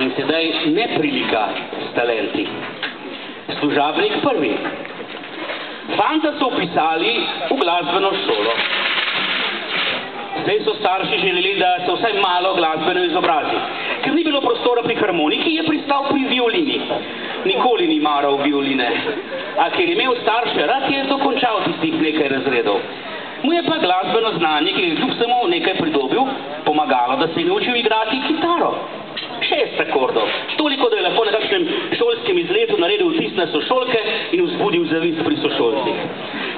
in sedaj neprilika s talenti. Služabnik prvi. Fanta so vpisali v glasbeno šolo. Zdaj so starši želeli, da se vsaj malo glasbeno izobrazi. Ker ni bilo prostora pri harmoniki, je pristal pri violini. Nikoli ni maral violine. A ker je imel starše rad, je dokončal tistih nekaj razredov. Mu je pa glasbeno znanje, ki je kljub samo nekaj pridobil, pomagalo, da se je naučil igrati kitaro. 6 akordov. Toliko, da je lahko na kakšnem šolskem izletu naredil vtis na sošolke in vzbudil zavist pri sošolcih.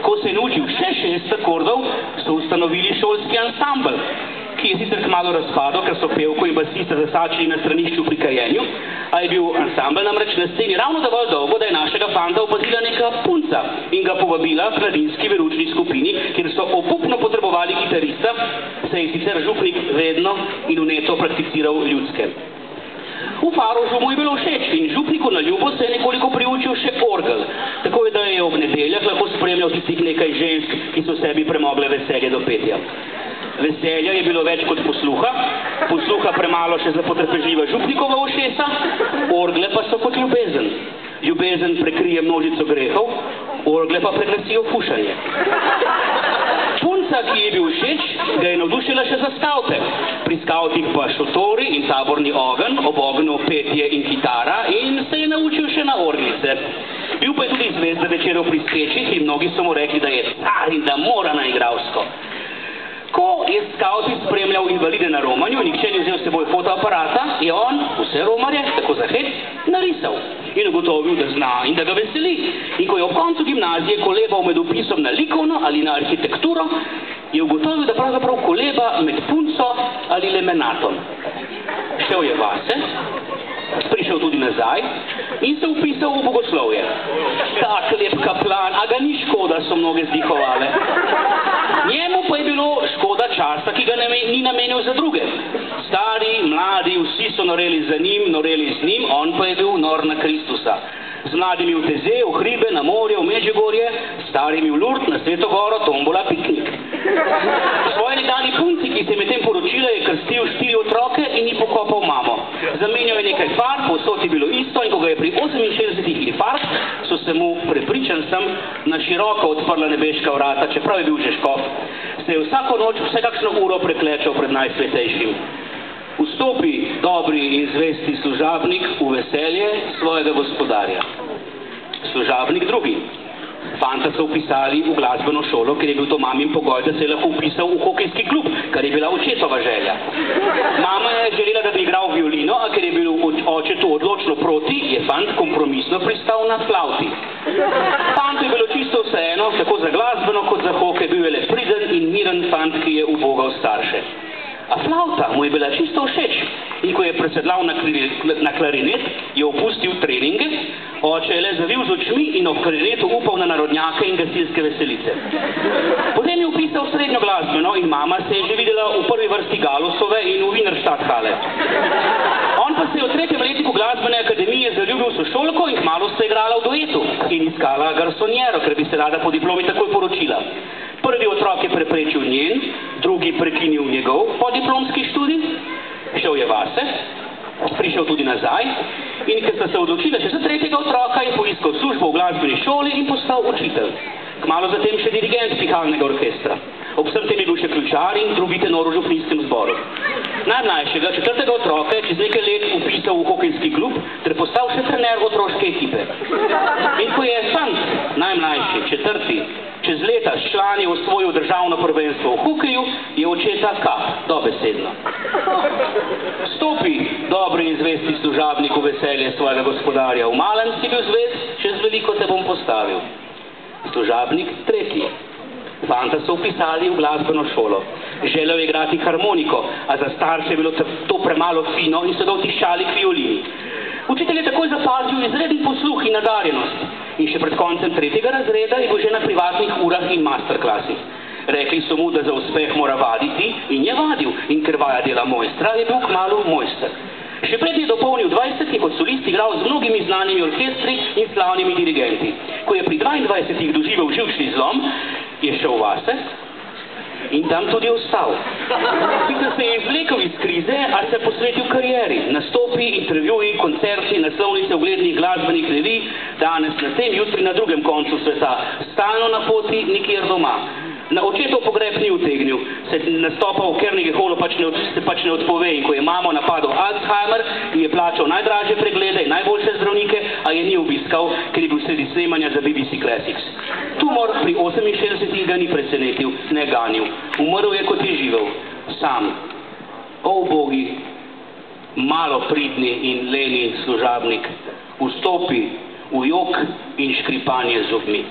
Ko se je naučil še 6 akordov, so ustanovili šolski ansambl, ki je sicer kmalu razpadel, ker so pevko in basista zasačili na stranišču pri kajenju, a je bil ansambl namreč na sceni ravno dovolj dolgo, da je našega fanta opazila neka punca in ga povabila v mladinski veroučni skupini, kjer so obupno potrebovali kitarista, saj je sicer župnik vedno in vneto prakticiral ljudske. V Farožu mu je bilo všeč in župniku na ljubo se je nekoliko priučil še orgel, tako da je ob nedeljah lahko spremljal tistih nekaj žensk, ki so sebi premogle veselje do petja. Veselja je bilo več kot posluha, posluha premalo še za potrpežljiva župnikova ušesa, orgle pa so kot ljubezen. Ljubezen prekrije množico grehov, orgle pa preglasijo fušanje. Punca, ki je bil všeč, ga je navdušila še za skavte. Pri skavtih pa šotori in taborni ogenj, ob ognju petje in kitara in se je naučil še na orglice. Bil pa je tudi zvezda večerov pri skečih in mnogi so mu rekli, da je car in da mora na igralsko. Ko je skavti spremljal invalide na romanju, nihče ni vzel s seboj fotoaparata, je on vse romarje, tako za hec, narisal in ugotovil, da zna in da ga veseli. In ko je ob koncu gimnazije kolebal med vpisom na likovno ali na arhitekturo, je ugotovil, da pravzaprav koleba med punco ali lemenatom. Šel je vase, prišel tudi nazaj in se vpisal v bogoslovje. Tak lep kaplan, a ga ni škoda, so mnoge zdihovale. Njemu pa je bilo škoda časa, ki ga ni namenil za druge. Stari, mladi, vsi so noreli za njim, noreli z njim, on pa je bil nor na Kristusa. Z mladimi v Teze, v hribe, na morje, v Medžugorje, starimi v Lurd, na Sveto Goro, tombola, piknik. Svoje nekdanji punci, ki se je medtem poročila, je krstil 4 otroke in ji pokopal mamo. Zamenjal je nekaj farb, povsod je bilo isto in ko ga je pri 68 farb, so se mu, prepričan sem, na široko odprla nebeška vrata, čeprav je bil že škof. Se je vsako noč vse kakšno uro preklečal pred najsvetejšim. Vstopi dobri in zvesti služabnik v veselje svojega gospodarja. Služabnik drugi. Fanta so vpisali v glasbeno šolo, ker je bil to mamin pogoj, da se je lahko vpisal v hokejski klub, kar je bila očetova želja. Mama je želela, da bi igral violino, a ker je bil oče to odločno proti, je fant kompromisno pristal na flavti. Fantu je bilo čisto vseeno, tako za glasbeno kot za hokej, bil je le priden in miren fant, ki je ubogal starše. A flavta mu je bila čisto všeč in ko je presedlal na klarinet, je opustil treninge, oče je le zavil z očmi in ob klarinetu upal na narodnjake in gasilske veselice. Potem je vpisal srednjo glasbeno in mama se je že videla v prvi vrsti Galusove in v Wienerstadthalle. On pa se je v 3. letniku glasbene akademije zaljubil sošolko in kmalu sta igrala v duetu in iskala garsonjero, ker bi se rada po diplomi takoj poročila. Prvi otrok je preprečil njen, drugi prekinil njegov podiplomski študij, šel je vase, prišel tudi nazaj in ker sta se odločila še za 3. otroka, je poiskal službo v glasbeni šoli in postal učitelj. Kmalu zatem še dirigent pihalnega orkestra. Ob vsem tem je bil še ključar in drugi tenor v župnijskem zboru. Najmlajšega, 4. otroka je čez nekaj let vpisal v hokejski klub ter postal še trener otroške ekipe. In ko je fant, najmlajši, 4. čez leta s člani osvojil državno prvenstvo v hokeju, je očeta kap, dobesedno. Stopi dobri in zvesti služabnik v veselje svojega gospodarja. V malem si bil zvest, čez veliko te bom postavil. Služabnik tretji. Fanta so vpisali v glasbeno šolo. Želel je igrati harmoniko, a za starše je bilo to premalo fino in so ga utišali k violini. Učitelj je takoj zapazil izreden posluh in nadarjenost. In še pred koncem 3. razreda je bil že na privatnih urah in masterklasih. Rekli so mu, da za uspeh mora vaditi in je vadil. In ker vaja dela mojstra, je bil kmalu mojster. Še pred je dopolnil 20, je kot solist igral z mnogimi znanimi orkestri in slavnimi dirigenti. Ko je pri 22 doživel živčni zlom, je šel vase in tam tudi ostal. Sicer se je izvlekel iz krize, a se posvetil karieri. Nastopil nastopi, intervjuji, koncerti, naslovnice uglednih glasbenih revij, danes na tem, jutri na drugem koncu sveta, stalno na poti, nikjer doma. Na očetov pogreb ni utegnil, se nastopa v Carnegie Hallu pač ne odpove in ko je mamo napadel Alzheimer, je plačal najdražje preglede in najboljše zdravnike, a je ni obiskal, ker je bil sredi snemanja za BBC Classics. Tumor pri 68 ga ni presenetil, ne ganil. Umrl je, kot je živel, sam. O ubogi, malo pridni in leni služabnik, vstopi v jok in škripanje zobmi.